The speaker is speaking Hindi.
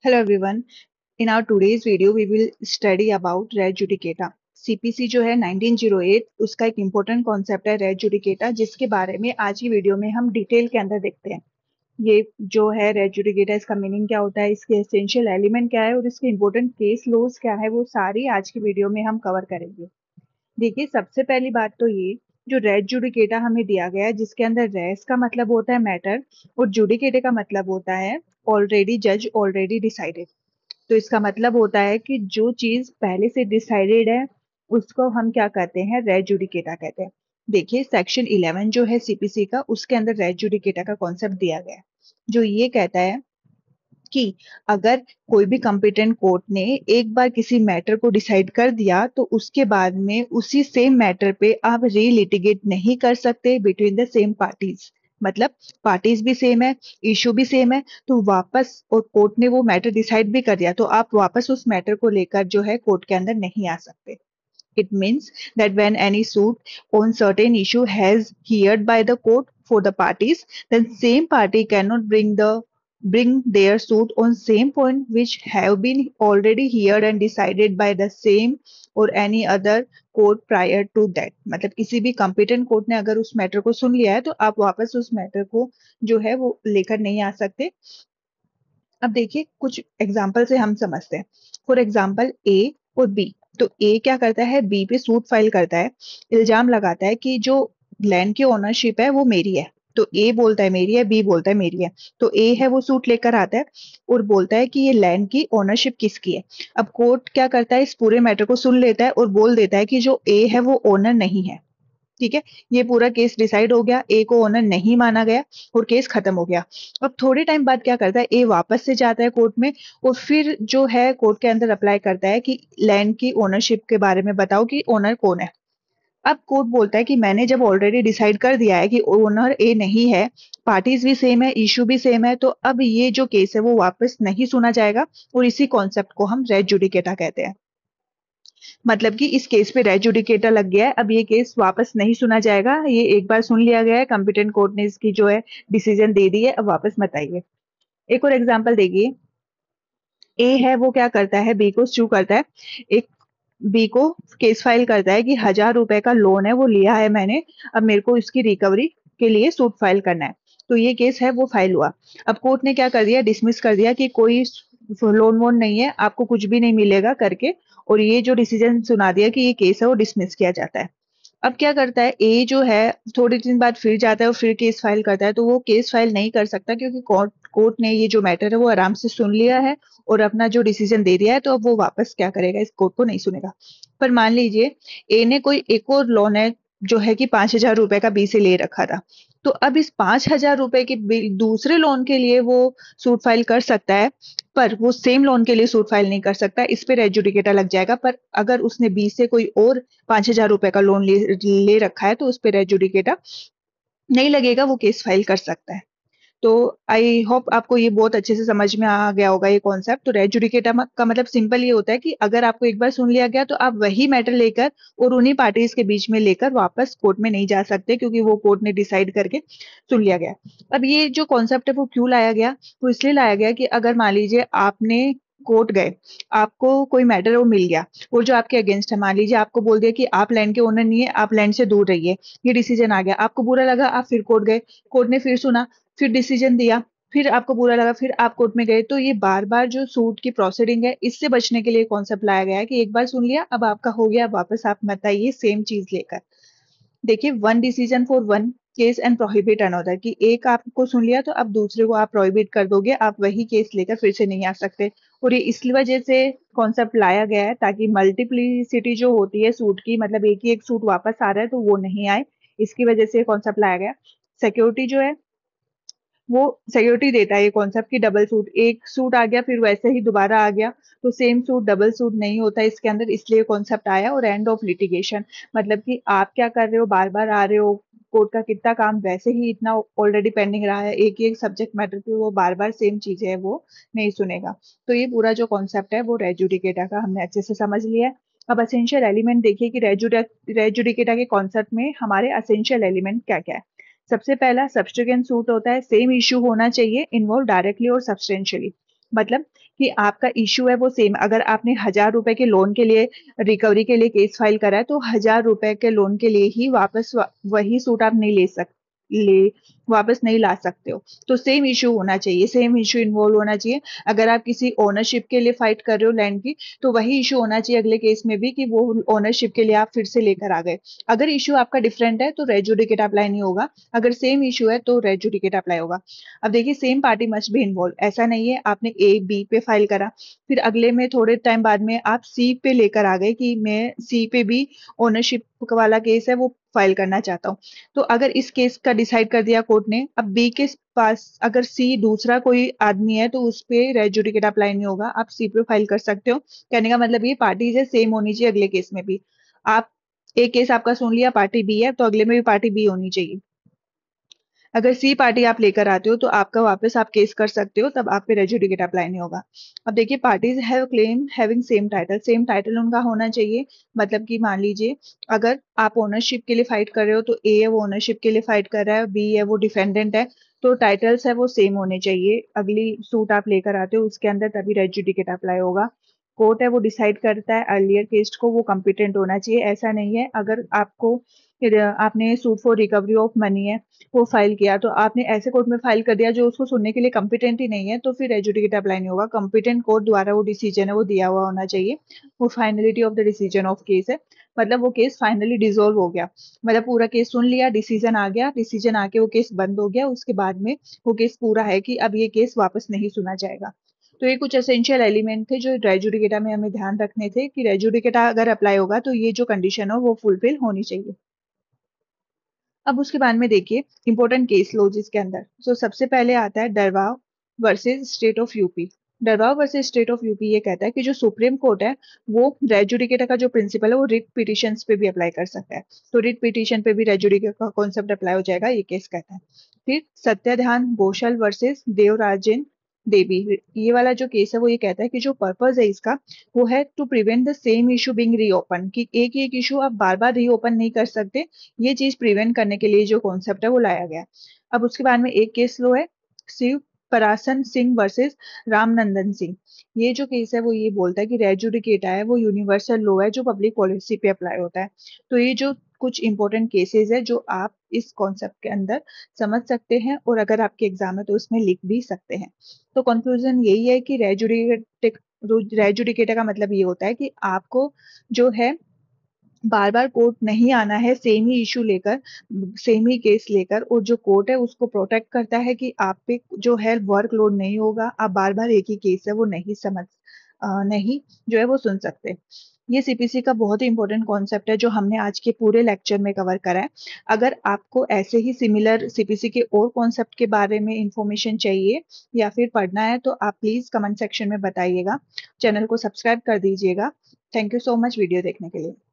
Hello everyone. In our today's video, we will study about res judicata. CPC जो है 1908 उसका एक इम्पोर्टेंट कॉन्सेप्ट है res judicata जिसके बारे में आज की वीडियो में हम डिटेल के अंदर देखते हैं। ये जो है res judicata इसका मीनिंग क्या होता है, इसके एसेंशियल एलिमेंट क्या है और इसके इम्पोर्टेंट केस लॉज क्या है, वो सारी आज की वीडियो में हम कवर करेंगे। देखिए, सबसे पहली बात तो ये जो रेज जुडिकेटा हमें दिया गया है जिसके अंदर रेस का मतलब होता है मैटर और जुडिकेटे का मतलब होता है ऑलरेडी जज ऑलरेडी डिसाइडेड। तो इसका मतलब होता है कि जो चीज पहले से डिसाइडेड है उसको हम क्या कहते हैं, रेज जुडिकेटा कहते हैं। देखिए, सेक्शन 11 जो है सीपीसी का उसके अंदर रेज जुडिकेटा का कॉन्सेप्ट दिया गया है जो ये कहता है कि अगर कोई भी कॉम्पिटेंट कोर्ट ने एक बार किसी मैटर को डिसाइड कर दिया तो उसके बाद में उसी सेम मैटर पे आप रीलिटिगेट नहीं कर सकते बिटवीन द सेम पार्टीज। मतलब पार्टीज भी सेम है, इशू भी सेम है, तो वापस और कोर्ट ने वो मैटर डिसाइड भी कर दिया तो आप वापस उस मैटर को लेकर जो है कोर्ट के अंदर नहीं आ सकते। It means that when any suit on certain issue has heard by the court for the parties, then same party cannot bring their suit on same point which have been already heard and decided by the same or any other court prior to that। मतलब किसी भी competent court ने अगर उस मैटर को सुन लिया है तो आप वापस उस मैटर को जो है वो लेकर नहीं आ सकते। अब देखिए, कुछ एग्जाम्पल से हम समझते हैं। फॉर एग्जाम्पल ए और बी। तो ए क्या करता है, बी पे सूट फाइल करता है, इल्जाम लगाता है कि जो लैंड की ओनरशिप है वो मेरी है। तो ए बोलता है मेरी है, बी बोलता है मेरी है। तो ए है वो सूट लेकर आता है और बोलता है कि ये लैंड की ओनरशिप किसकी है। अब कोर्ट क्या करता है, इस पूरे मैटर को सुन लेता है और बोल देता है कि जो ए है वो ओनर नहीं है। ठीक है, ये पूरा केस डिसाइड हो गया, ए को ओनर नहीं माना गया और केस खत्म हो गया। अब थोड़े टाइम बाद क्या करता है, ए वापस से जाता है कोर्ट में और फिर जो है कोर्ट के अंदर अप्लाई करता है कि लैंड की ओनरशिप के बारे में बताओ कि ओनर कौन है। अब कोर्ट बोलता है कि मैंने जब ऑलरेडी डिसाइड कर दिया है कि ओनर ए नहीं है, पार्टीज भी सेम है, इशू भी सेम है, तो अब ये जो केस है वो वापस नहीं सुना जाएगा और इसी कॉन्सेप्ट को हम रेज जुडिकेटा कहते हैं। मतलब कि इस केस पे रेज जुडिकेटा लग गया है, अब ये केस वापस नहीं सुना जाएगा, ये एक बार सुन लिया गया है, कॉम्पिटेंट कोर्ट ने इसकी जो है डिसीजन दे दी है, अब वापस मत आइए। एक और एग्जांपल देखिए, ए है वो क्या करता है, बी को सू करता है। एक बी को केस फाइल करता है कि 1,000 रुपए का लोन है वो लिया है मैंने, अब मेरे को इसकी रिकवरी के लिए सूट फाइल करना है। तो ये केस है वो फाइल हुआ। अब कोर्ट ने क्या कर दिया, डिसमिस कर दिया कि कोई लोन वोन नहीं है, आपको कुछ भी नहीं मिलेगा करके, और ये जो डिसीजन सुना दिया कि ये केस है वो डिसमिस किया जाता है। अब क्या करता है, ए जो है थोड़े दिन बाद फिर जाता है और फिर केस फाइल करता है, तो वो केस फाइल नहीं कर सकता क्योंकि कोर्ट ने ये जो मैटर है वो आराम से सुन लिया है और अपना जो डिसीजन दे दिया है, तो अब वो वापस क्या करेगा, इस कोर्ट को नहीं सुनेगा। पर मान लीजिए ए ने कोई एक और लोन है जो है कि 5,000 रुपए का बी से ले रखा था, तो अब इस 5,000 रुपए के दूसरे लोन के लिए वो सूट फाइल कर सकता है, पर वो सेम लोन के लिए सूट फाइल नहीं कर सकता, इस पे रेजुडिकेटा लग जाएगा। पर अगर उसने बी से कोई और 5,000 रुपए का लोन ले रखा है तो उस पे रेजुडिकेटा नहीं लगेगा, वो केस फाइल कर सकता है। तो आई होप आपको ये बहुत अच्छे से समझ में आ गया होगा ये कॉन्सेप्ट। तो रेज जुडिकेटा का मतलब सिंपल ये होता है कि अगर आपको एक बार सुन लिया गया तो आप वही मैटर लेकर और उन्हीं पार्टीज के बीच में लेकर वापस कोर्ट में नहीं जा सकते क्योंकि वो कोर्ट ने डिसाइड करके सुन लिया गया। अब ये जो कॉन्सेप्ट है वो क्यों लाया गया, वो इसलिए लाया गया कि अगर मान लीजिए आपने कोर्ट गए, आपको कोई मैटर वो मिल गया और जो आपके अगेंस्ट है, मान लीजिए आपको बोल दिया कि आप लैंड के ओनर नहीं है, आप लैंड से दूर रहिए, ये डिसीजन आ गया, आपको बुरा लगा, आप फिर कोर्ट गए, कोर्ट ने फिर सुना, फिर डिसीजन दिया, फिर आपको बुरा लगा, फिर आप कोर्ट में गए, तो ये बार बार जो सूट की प्रोसीडिंग है इससे बचने के लिए कॉन्सेप्ट लाया गया है कि एक बार सुन लिया, अब आपका हो गया, वापस आप मत आइए सेम चीज लेकर। देखिए, one decision for one case and prohibit another, कि एक आपको सुन लिया तो अब दूसरे को आप प्रोहिबिट कर दोगे, आप वही केस लेकर फिर से नहीं आ सकते। और ये इस वजह से कॉन्सेप्ट लाया गया है ताकि मल्टीप्लिसिटी जो होती है सूट की, मतलब एक ही एक सूट वापस आ रहा है तो वो नहीं आए, इसकी वजह से कॉन्सेप्ट लाया गया। सिक्योरिटी जो है वो सिक्योरिटी देता है ये कॉन्सेप्ट की डबल सूट, एक सूट आ गया फिर वैसे ही दोबारा आ गया, तो सेम सूट डबल सूट नहीं होता इसके अंदर, इसलिए कॉन्सेप्ट आया। और एंड ऑफ लिटिगेशन, मतलब कि आप क्या कर रहे हो, बार बार आ रहे हो, कोर्ट का कितना काम वैसे ही इतना ऑलरेडी पेंडिंग रहा है, एक ही एक सब्जेक्ट मैटर पे वो बार बार सेम चीजें है वो नहीं सुनेगा। तो ये पूरा जो कॉन्सेप्ट है वो रेजुडिकेटा का हमने अच्छे से समझ लिया है। अब असेंशियल एलिमेंट देखिए कि रेजुडिकेटा के कॉन्सेप्ट में हमारे असेंशियल एलिमेंट क्या क्या है। सबसे पहला सब्सटेंस सूट होता है, सेम इश्यू होना चाहिए, इन्वॉल्व डायरेक्टली और सब्सटेंशियली। मतलब कि आपका इश्यू है वो सेम, अगर आपने 1000 रुपए के लोन के लिए रिकवरी के लिए केस फाइल करा है तो 1000 रुपए के लोन के लिए ही वापस वही सूट आप नहीं ले वापस नहीं ला सकते हो। तो सेम इश्यू होना चाहिए, सेम इश्यू इन्वॉल्व होना चाहिए। अगर आप किसी ओनरशिप के लिए फाइट कर रहे हो लैंड की, तो वही इश्यू होना चाहिए अगले केस में भी, कि वो ओनरशिप के लिए आप फिर से लेकर आ गए। अगर इश्यू आपका डिफरेंट है तो रेड जुडिकेट अप्लाई नहीं होगा, अगर सेम इश्यू है तो रेड जुडिकेट अप्लाई होगा। अब देखिए, same party must be involve, ऐसा नहीं है आपने ए बी पे फाइल करा, फिर अगले में थोड़े टाइम बाद में आप सी पे लेकर आ गए कि मैं सी पे भी ओनरशिप वाला केस है वो फाइल करना चाहता हूँ। तो अगर इस केस का डिसाइड कर दिया कोर्ट ने, अब बी के पास अगर सी दूसरा कोई आदमी है तो उस पे रेड जुडिकेट अप्लाई नहीं होगा, आप सी पे फाइल कर सकते हो। कहने का मतलब ये पार्टीज है सेम होनी चाहिए अगले केस में भी। आप एक केस आपका सुन लिया पार्टी बी है, तो अगले में भी पार्टी बी होनी चाहिए। अगर सी पार्टी आप लेकर आते हो तो आपका वापस आप केस कर सकते हो, तब आप पे रेजुडिकेट अप्लाई नहीं होगा। अब देखिए, parties have claim having same title उनका होना चाहिए। मतलब कि मान लीजिए, अगर आप ओनरशिप के लिए फाइट कर रहे हो तो ए है वो ओनरशिप के लिए फाइट कर रहा है, बी है वो डिफेंडेंट है, तो टाइटल्स है वो सेम होने चाहिए। अगली सूट आप लेकर आते हो उसके अंदर तभी रेजुडिकेट अप्लाई होगा। कोर्ट है वो डिसाइड करता है अर्लियर केस को, वो कॉम्पिटेंट होना चाहिए। ऐसा नहीं है अगर आपको फिर आपने suit for recovery of money है वो फाइल किया, तो आपने ऐसे कोर्ट में फाइल कर दिया जो उसको सुनने के लिए कॉम्पिटेंट ही नहीं है, तो फिर एजुडिकेट अप्लाई नहीं होगा। कॉम्पिटेंट कोर्ट द्वारा वो डिसीजन है वो दिया हुआ होना चाहिए। वो finality of the decision of case है, मतलब वो केस फाइनली डिसॉल्व हो गया, मतलब पूरा केस सुन लिया, डिसीजन आ गया, डिसीजन आके वो केस बंद हो गया, उसके बाद में वो केस पूरा है कि अब ये केस वापस नहीं सुना जाएगा। तो ये कुछ एसेंशियल एलिमेंट थे जो रेजुडिकेटा में हमें ध्यान रखने थे, कि रेजुडिकेटा अगर अप्लाई होगा तो ये जो कंडीशन हो वो फुलफिल होनी चाहिए। अब उसके बाद में देखिए इंपॉर्टेंट केस लॉज इसके अंदर। सो सबसे पहले आता है डरवाव वर्सेस स्टेट ऑफ यूपी। डरवाव वर्सेस स्टेट ऑफ यूपी ये कहता है कि जो सुप्रीम कोर्ट है वो रेजुडिकेटर का जो प्रिंसिपल है वो रिट पिटिशन पे भी अप्लाई कर सकता है। तो रिट पिटिशन पे भी रेजुडिकेटर का कॉन्सेप्ट अप्लाई हो जाएगा, ये केस कहता है। फिर सत्याधान घोषाल वर्सेस देवराजन देवी, ये वाला जो केस है वो ये कहता है कि जो पर्पज है इसका वो है to prevent the same issue being reopen, कि एक ही एक इशू आप बार बार रीओपन नहीं कर सकते, ये चीज प्रिवेंट करने के लिए जो कॉन्सेप्ट है वो लाया गया। अब उसके बाद में एक केस लो है शिव परासन सिंह वर्सेस रामनंदन सिंह। ये जो केस है वो ये बोलता है कि रेजुडिकेटा है वो यूनिवर्सल लॉ है जो पब्लिक पॉलिसी पे अप्लाई होता है। तो ये जो कुछ इंपॉर्टेंट केसेस है जो आप इस कॉन्सेप्ट के अंदर समझ सकते हैं, और अगर आपके एग्जाम है तो उसमें लिख भी सकते हैं। तो कंक्लूजन यही है कि रेजुडिकेटा का मतलब ये होता है कि आपको जो है बार बार कोर्ट नहीं आना है सेम ही इशू लेकर, सेम ही केस लेकर, और जो कोर्ट है उसको प्रोटेक्ट करता है कि आप पे जो है वर्कलोड नहीं होगा, आप बार बार एक ही केस है वो नहीं जो है वो सुन सकते। ये सीपीसी का बहुत ही इंपॉर्टेंट कॉन्सेप्ट है जो हमने आज के पूरे लेक्चर में कवर करा है। अगर आपको ऐसे ही सिमिलर सीपीसी के और कॉन्सेप्ट के बारे में इंफॉर्मेशन चाहिए या फिर पढ़ना है तो आप प्लीज कमेंट सेक्शन में बताइएगा। चैनल को सब्सक्राइब कर दीजिएगा। Thank you so much video देखने के लिए।